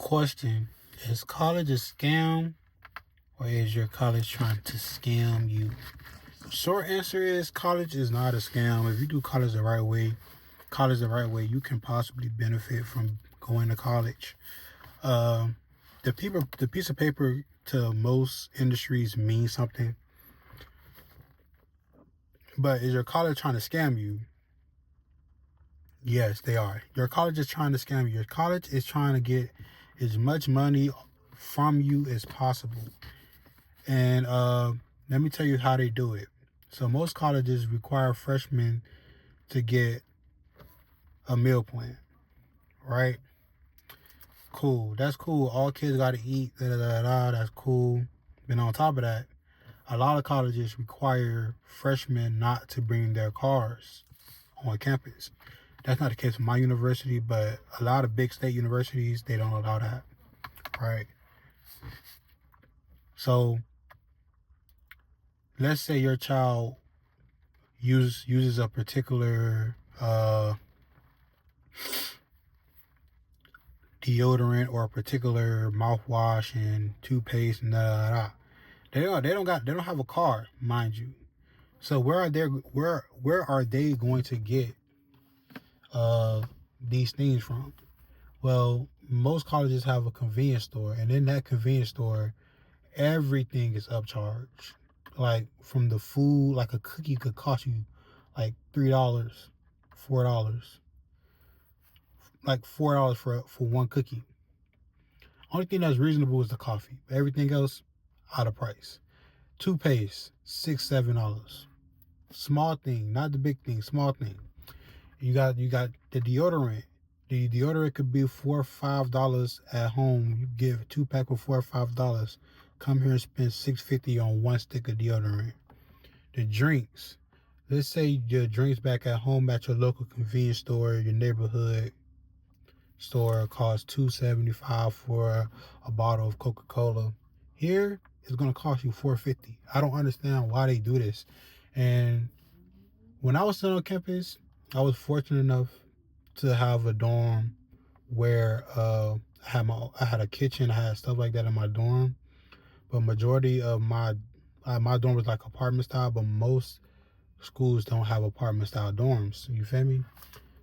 Question: is college a scam, or is your college trying to scam you? Short answer is college is not a scam. If you do college the right way, you can possibly benefit from going to college. Um, the piece of paper to most industries means something, but is your college trying to scam you? Yes, they are. Your college is trying to scam you. Your college is trying to get as much money from you as possible. And let me tell you how they do it. So most colleges require freshmen to get a meal plan, right? Cool. That's cool. All kids got to eat. Da, da, da, da. That's cool. Then on top of that, a lot of colleges require freshmen not to bring their cars on campus. That's not the case for my university, but a lot of big state universities, they don't allow that, right? So let's say your child uses a particular deodorant or a particular mouthwash and toothpaste and They don't have a car, mind you. So where are they going to get these things from? Well, most colleges have a convenience store, and in that convenience store, everything is upcharged. Like from the food, like a cookie could cost you like $3, $4, like $4 for one cookie. Only thing that's reasonable is the coffee. Everything else, out of price. Toothpaste, $6, $7. Small thing, not the big thing, small thing. You got the deodorant. The deodorant could be $4 or $5 at home. You get a 2-pack for $4 or $5. Come here and spend $6.50 on one stick of deodorant. The drinks. Let's say your drinks back at home at your local convenience store, your neighborhood store costs $2.75 for a bottle of Coca-Cola. Here, it's gonna cost you $4.50. I don't understand why they do this. And when I was still on campus, I was fortunate enough to have a dorm where I had a kitchen, I had stuff like that in my dorm. But majority of my dorm was like apartment style, but most schools don't have apartment style dorms. You feel me?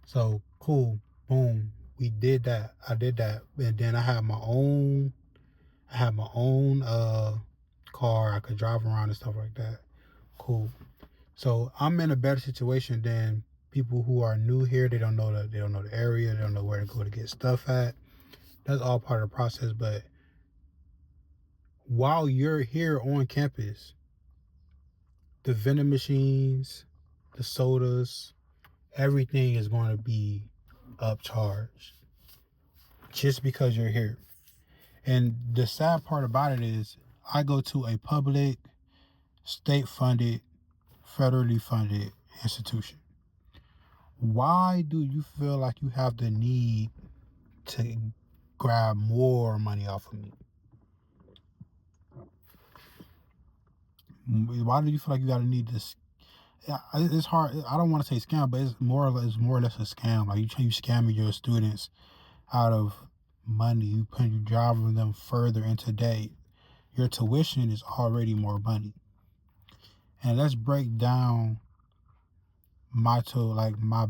So cool, boom. We did that. I did that, and then I had my own car. I could drive around and stuff like that. Cool. So I'm in a better situation than people who are new here. They don't know the area. They don't know where to go to get stuff at. That's all part of the process. But while you're here on campus, the vending machines, the sodas, everything is going to be upcharged just because you're here. And the sad part about it is I go to a public, state-funded, federally funded institution. Why do you feel like you have the need to grab more money off of me? Why do you feel like you got to need this? It's hard. I don't want to say scam, but it's more or less a scam. Like you scamming your students out of money. You driving them further into debt. Your tuition is already more money. And let's break down my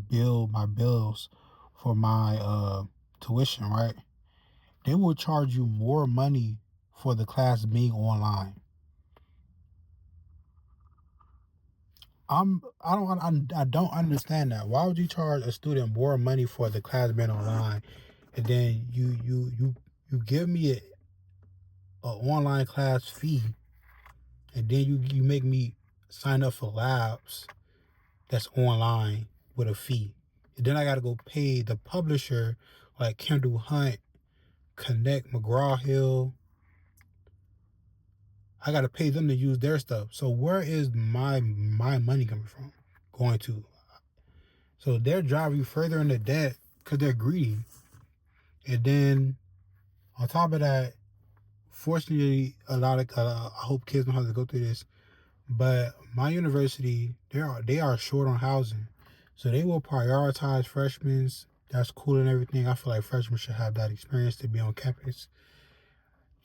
bills for my tuition, right? They will charge you more money for the class being online. I don't understand that. Why would you charge a student more money for the class being online, and then you give me a online class fee, and then you make me sign up for labs that's online with a fee, and then I gotta go pay the publisher like Kendall Hunt, Connect, McGraw-Hill. I gotta pay them to use their stuff. So where is my money coming from? Going to? So they're driving you further into debt because they're greedy. And then on top of that, fortunately, I hope kids don't have to go through this, but my university, they are short on housing. So they will prioritize freshmen That's cool and everything. I feel like freshmen should have that experience to be on campus.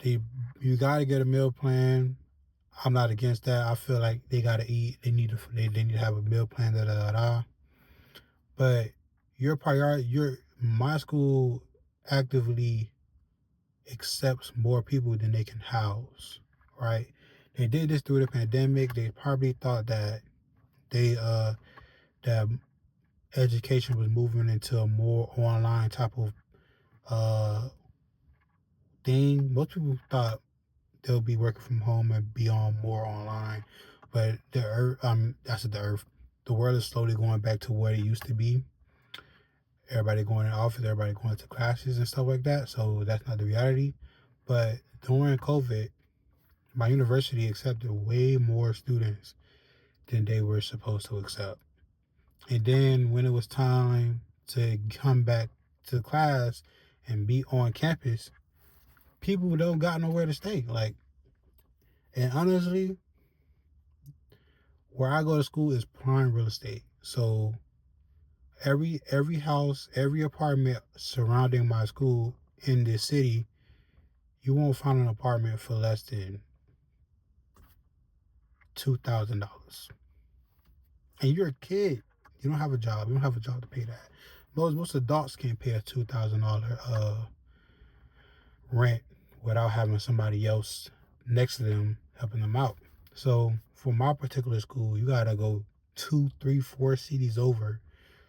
They, you gotta get a meal plan. I'm not against that. I feel like they gotta eat. They need to have a meal plan. Da da da. Da. But my school actively accepts more people than they can house. Right? They did this through the pandemic. They probably thought that they that education was moving into a more online type of uh thing. Most people thought they'll be working from home and be on more online, but the earth, that's the earth. The world is slowly going back to what it used to be. Everybody going in office, everybody going to classes and stuff like that. So that's not the reality. But during COVID, my university accepted way more students than they were supposed to accept. And then when it was time to come back to class and be on campus, people don't got nowhere to stay. Like, and honestly, where I go to school is prime real estate. So every house, every apartment surrounding my school in this city, you won't find an apartment for less than $2,000. And you're a kid. You don't have a job. You don't have a job to pay that. Most adults can't pay a $2,000 rent without having somebody else next to them helping them out. So for my particular school, you gotta go 2, 3, 4 cities over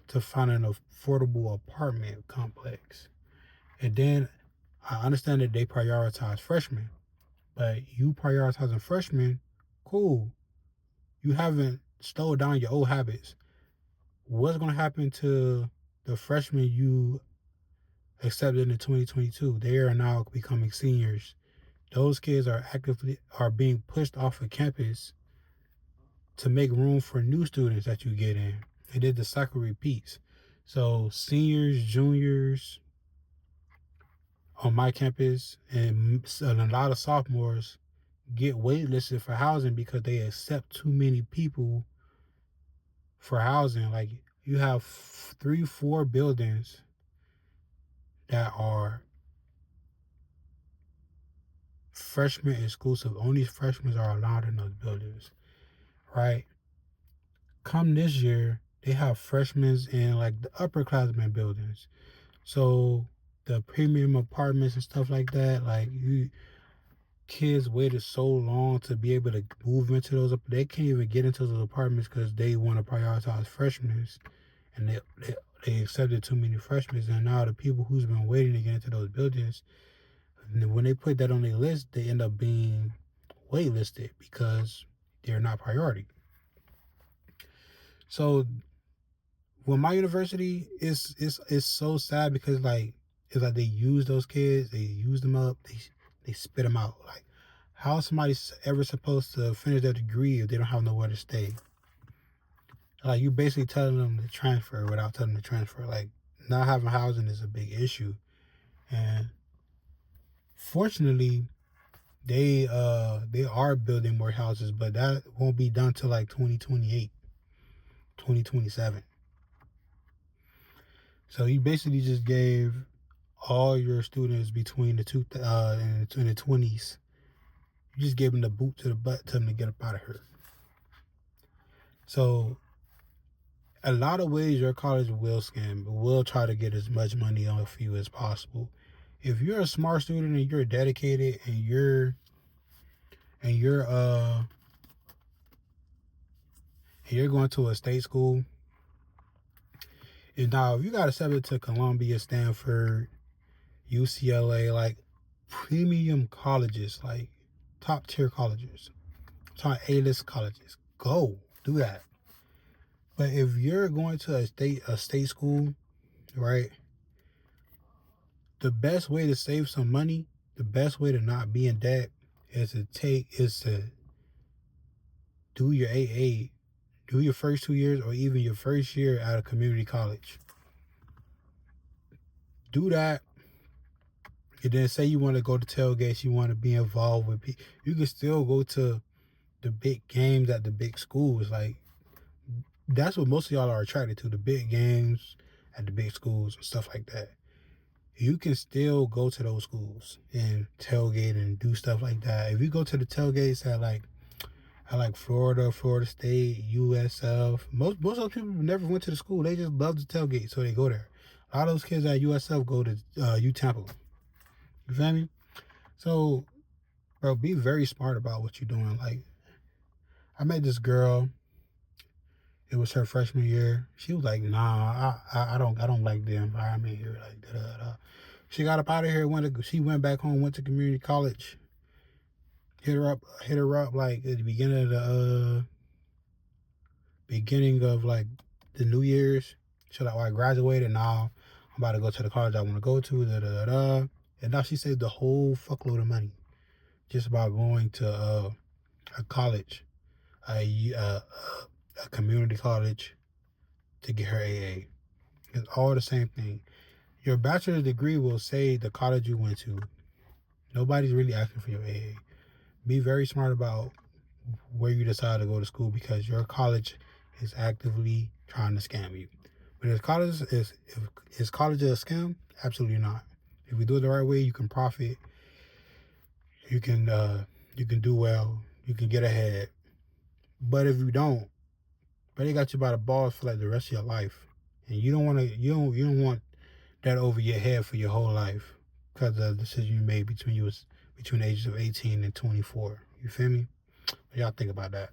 to find an affordable apartment complex. And then I understand that they prioritize freshmen, but you prioritizing freshmen, cool. You haven't slowed down your old habits. What's gonna happen to the freshmen you accepted in 2022? They are now becoming seniors. Those kids are being pushed off of campus to make room for new students that you get in. And then the cycle repeats. So seniors, juniors on my campus, and a lot of sophomores get waitlisted for housing because they accept too many people for housing. Like you have 3, 4 buildings that are freshman exclusive. Only freshmen are allowed in those buildings, right? Come this year, they have freshmen in like the upperclassmen buildings. So the premium apartments and stuff like that, like you kids waited so long to be able to move into those. They can't even get into those apartments because they want to prioritize freshmen, and they accepted too many freshmen. And now the people who's been waiting to get into those buildings, when they put that on their list, they end up being waitlisted because they're not priority. So when my university is so sad because like it's like they use those kids, they use them up, they spit them out. Like how is somebody ever supposed to finish their degree if they don't have nowhere to stay? Like you basically telling them to transfer without telling them to transfer. Like not having housing is a big issue, and fortunately they are building more houses, but that won't be done till like 2028, 2027. So you basically just gave all your students between the in the 20s. You just gave them the boot to the butt, tell them to get up out of here. So a lot of ways your college will scam, will try to get as much money off you as possible. If you're a smart student and you're dedicated and you're going to a state school, and now if you got accepted to Columbia, Stanford, UCLA, like premium colleges, like top tier colleges, top A-list colleges, go do that. But if you're going to a state school, right, the best way to save some money, the best way to not be in debt is to do your AA, do your first 2 years or even your first year at a community college. Do that. And then say you want to go to tailgates, you want to be involved with people. You can still go to the big games at the big schools. Like that's what most of y'all are attracted to, the big games, at the big schools and stuff like that. You can still go to those schools and tailgate and do stuff like that. If you go to the tailgates at Florida, Florida State, USF, most of those people never went to the school. They just love the tailgate, so they go there. A lot of those kids at USF go to U Temple. You feel me? So, bro, be very smart about what you're doing. Like, I met this girl. It was her freshman year. She was like, "Nah, I don't like the environment here." Like, da da da. She got up out of here. She went back home. Went to community college. Hit her up like at the beginning of like the New Year's. She like, "Oh, I graduated. Now I'm about to go to the college I want to go to." Da da da da. And now she saved a whole fuckload of money just about going to a college, a community college, to get her AA. It's all the same thing. Your bachelor's degree will say the college you went to. Nobody's really asking for your AA. Be very smart about where you decide to go to school because your college is actively trying to scam you. But if college a scam? Absolutely not. If you do it the right way, you can profit. You can do well. You can get ahead. But if you don't, but they got you by the balls for like the rest of your life, and you don't want that over your head for your whole life because of the decision you made between the ages of 18 and 24. You feel me? What y'all think about that?